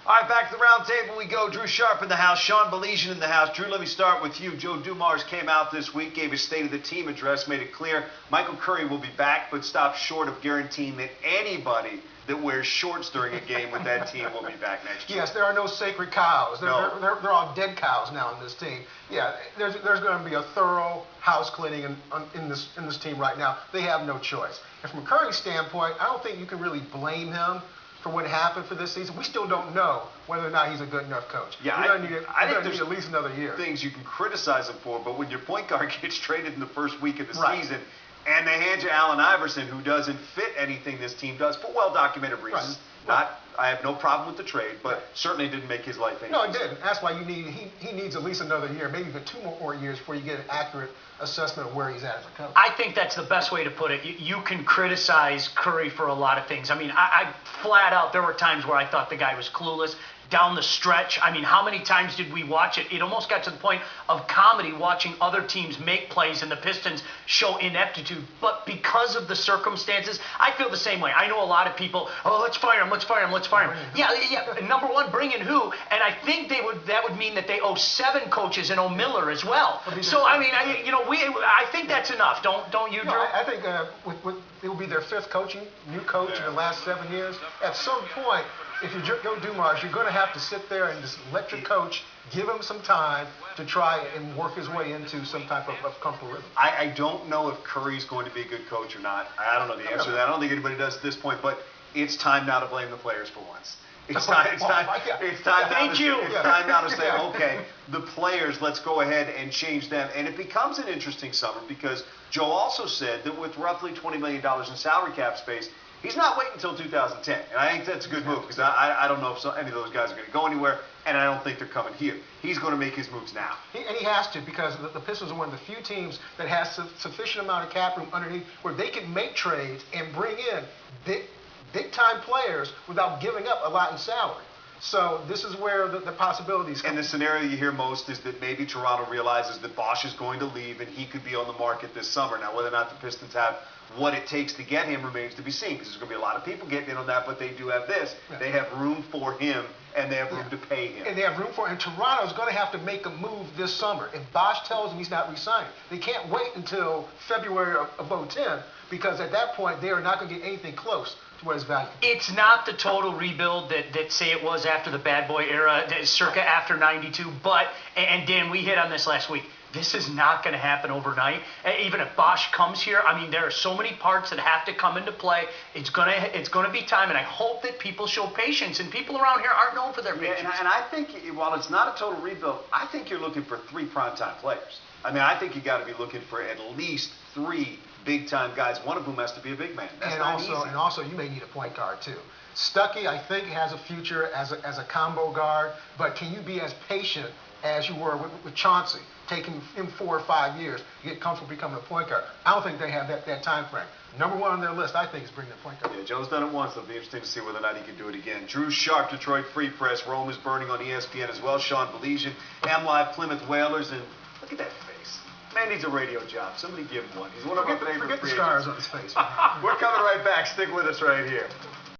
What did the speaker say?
All right, back to the round table we go. Drew Sharp in the house, Sean Baligean in the house. Drew, let me start with you. Joe Dumars came out this week, gave his State of the Team address, made it clear Michael Curry will be back, but stopped short of guaranteeing that anybody that wears shorts during a game with that team will be back next year. Yes, there are no sacred cows. They're all dead cows now in this team. Yeah, there's going to be a thorough house cleaning in this team right now. They have no choice. And from a Curry standpoint, I don't think you can really blame him for what happened for this season. We still don't know whether or not he's a good enough coach. Yeah, I think there's at least another year. Things you can criticize him for, but when your point guard gets traded in the first week of the season, and they hand you Allen Iverson, who doesn't fit anything this team does for well-documented reasons. I have no problem with the trade, but certainly didn't make his life easy. No, it didn't. That's why he needs at least another year, maybe even 2 more years before you get an accurate assessment of where he's at as a coach. I think that's the best way to put it. You can criticize Curry for a lot of things. I mean, I flat out, there were times where I thought the guy was clueless. Down the stretch, I mean, how many times did we watch it? It almost got to the point of comedy watching other teams make plays and the Pistons show ineptitude. But because of the circumstances, I feel the same way. I know a lot of people, oh, let's fire him, let's fire him, let's fire him. Yeah. Number one, bring in who? And I think that would mean that they owe 7 coaches and owe Miller as well. So I mean, I think that's enough. Don't you, Drew? No, I think it will be their 5th new coach in the last 7 years. At some point, if you're Joe Dumars, you're going to have to sit there and just let your coach give him some time to try and work his way into some type of comfortable rhythm. I don't know if Curry's going to be a good coach or not. I don't know the answer to that. I don't think anybody does at this point, but it's time now to blame the players for once. It's time now to say, okay, the players, let's go ahead and change them. And it becomes an interesting summer because Joe also said that with roughly $20 million in salary cap space, he's not waiting until 2010, and I think that's a good move because I don't know if any of those guys are going to go anywhere, and I don't think they're coming here. He's going to make his moves now. And he has to because the Pistons are one of the few teams that has sufficient amount of cap room underneath where they can make trades and bring in big-time players without giving up a lot in salary. So this is where the possibilities come. And the scenario you hear most is that maybe Toronto realizes that Bosch is going to leave and he could be on the market this summer. Now, whether or not the Pistons have what it takes to get him remains to be seen because there's going to be a lot of people getting in on that, but they do have this. Yeah. They have room for him, and they have room to pay him. And they have room for him. And Toronto's going to have to make a move this summer. If Bosch tells him he's not resigning, they can't wait until February of 2010 because at that point they are not going to get anything close to what his value is. It's not the total rebuild that say it was after the bad boy era, circa after 92, but, and Dan, we hit on this last week, this is not going to happen overnight. Even if Bosch comes here, I mean, there are so many parts that have to come into play. It's gonna be time, and I hope that people show patience. And people around here aren't known for their patience. And I think while it's not a total rebuild, I think you're looking for 3 primetime players. I mean, I think you got to be looking for at least 3 big-time guys. One of whom has to be a big man. That's not easy. And also, you may need a point guard too. Stuckey, I think, has a future as a combo guard, but can you be as patient as you were with Chauncey, taking him 4 or 5 years to get comfortable becoming a point guard? I don't think they have that time frame. Number 1 on their list, I think, is bringing the point guard. Yeah, Joe's done it once. It'll be interesting to see whether or not he can do it again. Drew Sharp, Detroit Free Press. Rome is burning on ESPN as well. Sean Baligean, M-Live, Plymouth Whalers, and look at that face. Man needs a radio job. Somebody give him one. He's one of our favorite Forget the scars on his face. We're coming right back. Stick with us right here.